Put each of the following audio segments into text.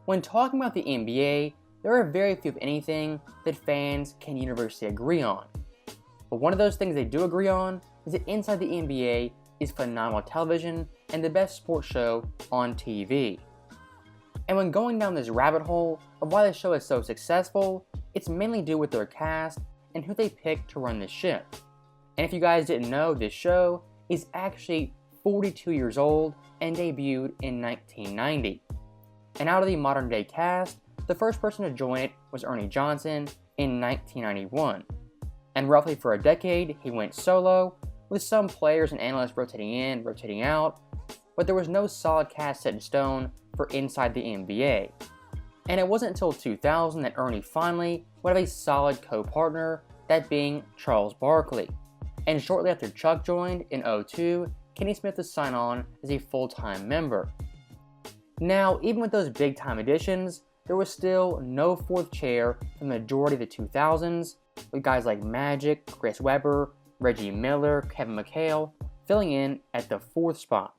When talking about the NBA, there are very few, if anything, that fans can universally agree on. But one of those things they do agree on is that Inside the NBA is phenomenal television and the best sports show on TV. And when going down this rabbit hole of why the show is so successful, it's mainly due with their cast and who they picked to run the ship. And if you guys didn't know, this show is actually 42 years old and debuted in 1990. And out of the modern day cast, the first person to join it was Ernie Johnson in 1991. And roughly for a decade, he went solo, with some players and analysts rotating in, rotating out, but there was no solid cast set in stone for Inside the NBA. And it wasn't until 2000 that Ernie finally would have a solid co-partner, that being Charles Barkley. And shortly after Chuck joined in 2002, Kenny Smith was signed on as a full-time member. Now, even with those big-time additions, there was still no fourth chair for the majority of the 2000s, with guys like Magic, Chris Webber, Reggie Miller, Kevin McHale filling in at the fourth spot.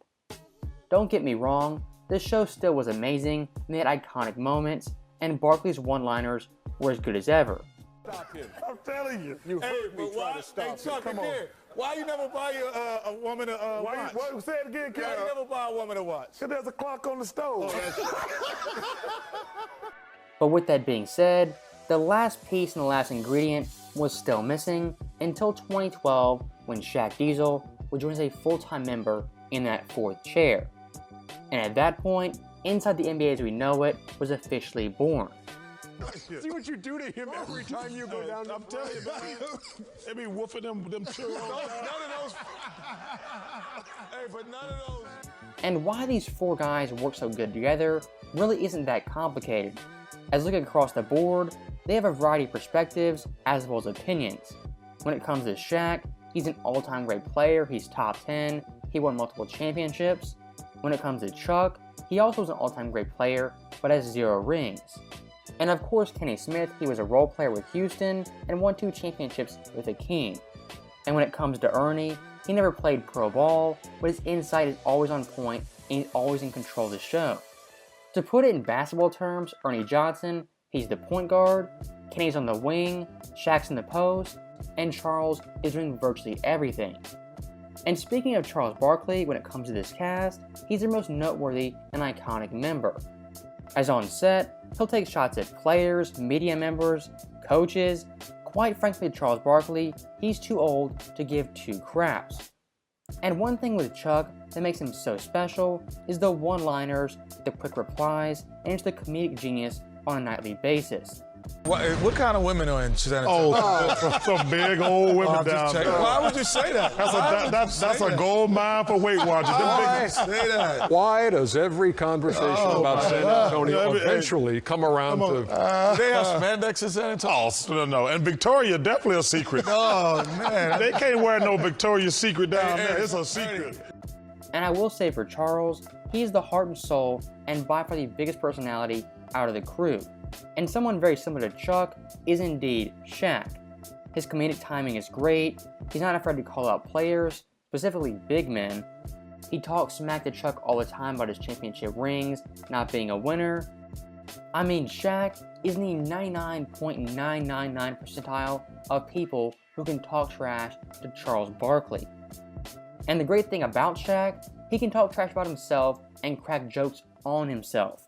Don't get me wrong, this show still was amazing and they had iconic moments, and Barkley's one-liners were as good as ever. Stop him. I'm telling you. You heard me try to stop him. Come on. Why you never buy a woman a watch? What? Say it again, Ken. Why you never buy a woman a watch? Because there's a clock on the stove. But with that being said, the last piece and the last ingredient was still missing until 2012 when Shaq Diesel would join as a full-time member in that fourth chair. And at that point, Inside the NBA as we know it was officially born. See what you do to him every time you go down. I'm telling you, they be woofing them children. None of those. Hey, but none of those. And why these four guys work so good together really isn't that complicated. As looking across the board, they have a variety of perspectives as well as opinions. When it comes to Shaq, he's an all-time great player, he's top 10, he won multiple championships. When it comes to Chuck, he also was an all-time great player, but has 0 rings. And of course Kenny Smith, he was a role player with Houston and won 2 championships with the King. And when it comes to Ernie, he never played pro ball, but his insight is always on point and he's always in control of the show. To put it in basketball terms, Ernie Johnson, he's the point guard, Kenny's on the wing, Shaq's in the post, and Charles is doing virtually everything. And speaking of Charles Barkley, when it comes to this cast, he's their most noteworthy and iconic member. As on set, he'll take shots at players, media members, coaches. Quite frankly, Charles Barkley, he's too old to give 2 craps. And one thing with Chuck that makes him so special is the one-liners, the quick replies, and it's the comedic genius on a nightly basis. What kind of women are in San Oh, Antonio? some big old women down there. Why would you say that? That's a gold mine for Weight Watchers. Why say that? Why does every conversation about San Antonio eventually come around to... They have spandex in San Antonio? Oh, no. And Victoria, definitely a secret. Oh, man. They can't wear no Victoria's Secret down there. It's a secret. And I will say for Charles, he's the heart and soul and by far the biggest personality out of the crew. And someone very similar to Chuck is indeed Shaq. His comedic timing is great, he's not afraid to call out players, specifically big men. He talks smack to Chuck all the time about his championship rings, not being a winner. I mean, Shaq is in the 99.999 percentile of people who can talk trash to Charles Barkley. And the great thing about Shaq, he can talk trash about himself and crack jokes on himself.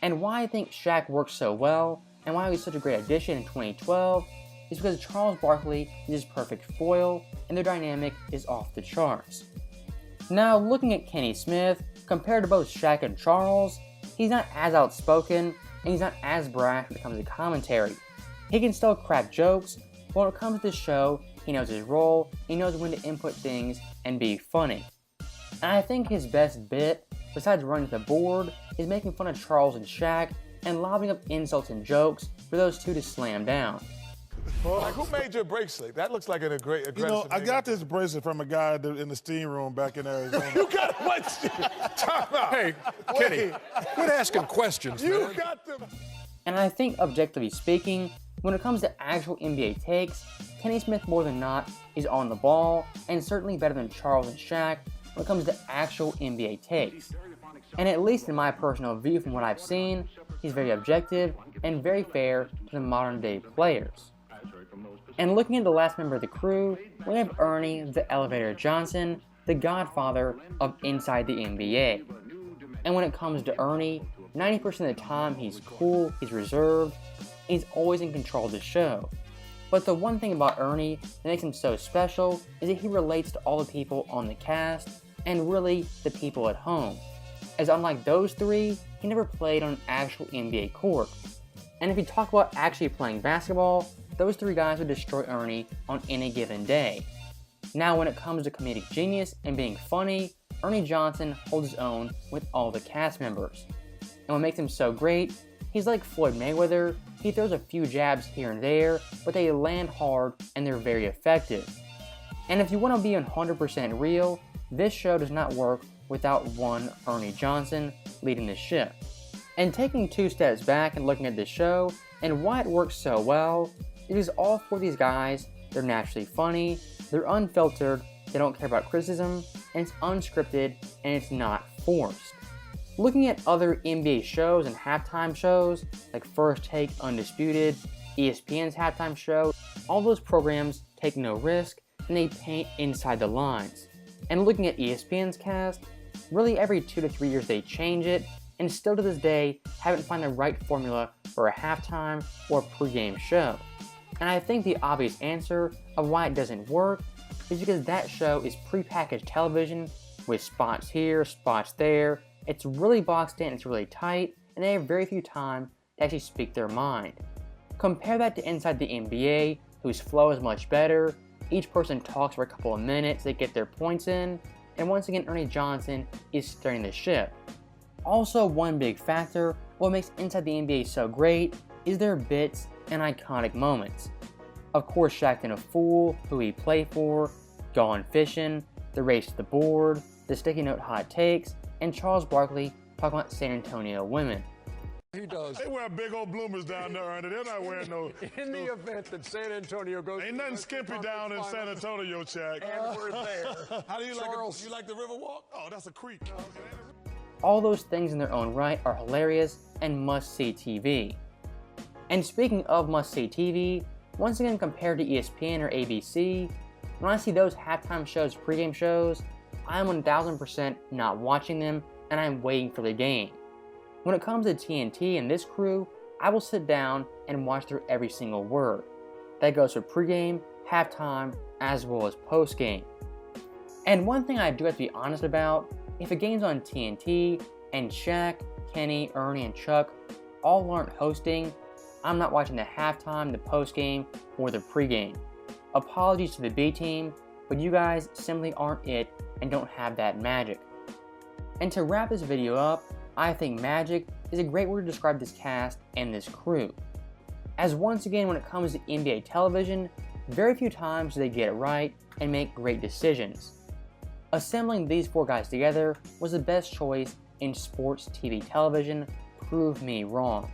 And why I think Shaq works so well, and why he was such a great addition in 2012, is because Charles Barkley is his perfect foil, and their dynamic is off the charts. Now, looking at Kenny Smith, compared to both Shaq and Charles, he's not as outspoken, and he's not as brash when it comes to commentary. He can still crack jokes, but when it comes to this show, he knows his role, he knows when to input things and be funny. And I think his best bit, besides running the board, is making fun of Charles and Shaq and lobbing up insults and jokes for those two to slam down. Like, who made your bracelet? That looks like a great aggressive. You know, I got this bracelet from a guy in the steam room back in Arizona. You got what? Time out. Hey, Kenny, quit asking questions, You man. got them. And I think, objectively speaking, when it comes to actual NBA takes, Kenny Smith more than not is on the ball, and certainly better than Charles and Shaq when it comes to actual NBA takes. And at least in my personal view from what I've seen, he's very objective and very fair to the modern day players. And looking at the last member of the crew, we have Ernie the Elevator Johnson, the godfather of Inside the NBA. And when it comes to Ernie, 90% of the time he's cool, he's reserved, and he's always in control of the show. But the one thing about Ernie that makes him so special is that he relates to all the people on the cast, and really the people at home. As unlike those three, he never played on an actual NBA court. And if you talk about actually playing basketball, those three guys would destroy Ernie on any given day. Now when it comes to comedic genius and being funny, Ernie Johnson holds his own with all the cast members. And what makes him so great, he's like Floyd Mayweather, he throws a few jabs here and there, but they land hard and they're very effective. And if you want to be 100% real, this show does not work without one Ernie Johnson leading the ship. And taking 2 steps back and looking at this show, and why it works so well, it is all four of these guys, they're naturally funny, they're unfiltered, they don't care about criticism, and it's unscripted, and it's not forced. Looking at other NBA shows and halftime shows, like First Take, Undisputed, ESPN's halftime show, all those programs take no risk, and they paint inside the lines. And looking at ESPN's cast, really every 2 to 3 years they change it, and still to this day haven't found the right formula for a halftime or pregame show. And I think the obvious answer of why it doesn't work is because that show is prepackaged television with spots here, spots there. It's really boxed in, it's really tight, and they have very few time to actually speak their mind. Compare that to Inside the NBA, whose flow is much better. Each person talks for a couple of minutes, they get their points in, and once again Ernie Johnson is steering the ship. Also, one big factor, what makes Inside the NBA so great, is their bits and iconic moments. Of course, Shaq and a Fool, who he played for, Gone Fishing, the race to the board, the sticky note hot takes, and Charles Barkley talking about San Antonio women. He does. They wear big old bloomers down there, Ernie. They're not wearing no. In the event that San Antonio goes, Ain't nothing skimpy down in San Antonio, Shaq. And we're there. How do you Charles, like you like the Riverwalk? Oh, that's a creek. All those things in their own right are hilarious and must-see TV. And speaking of must-see TV, once again compared to ESPN or ABC, when I see those halftime shows, pregame shows, I'm 1000% not watching them and I'm waiting for the game. When it comes to TNT and this crew, I will sit down and watch through every single word. That goes for pregame, halftime, as well as postgame. And one thing I do have to be honest about, if a game's on TNT and Shaq, Kenny, Ernie, and Chuck all aren't hosting, I'm not watching the halftime, the postgame, or the pregame. Apologies to the B team, but you guys simply aren't it and don't have that magic. And to wrap this video up, I think magic is a great word to describe this cast and this crew. As once again, when it comes to NBA television, very few times do they get it right and make great decisions. Assembling these four guys together was the best choice in sports TV television. Prove me wrong.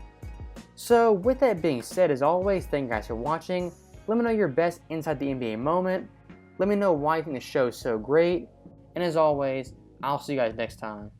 So with that being said, as always, thank you guys for watching. Let me know your best Inside the NBA moment. Let me know why you think the show is so great. And as always, I'll see you guys next time.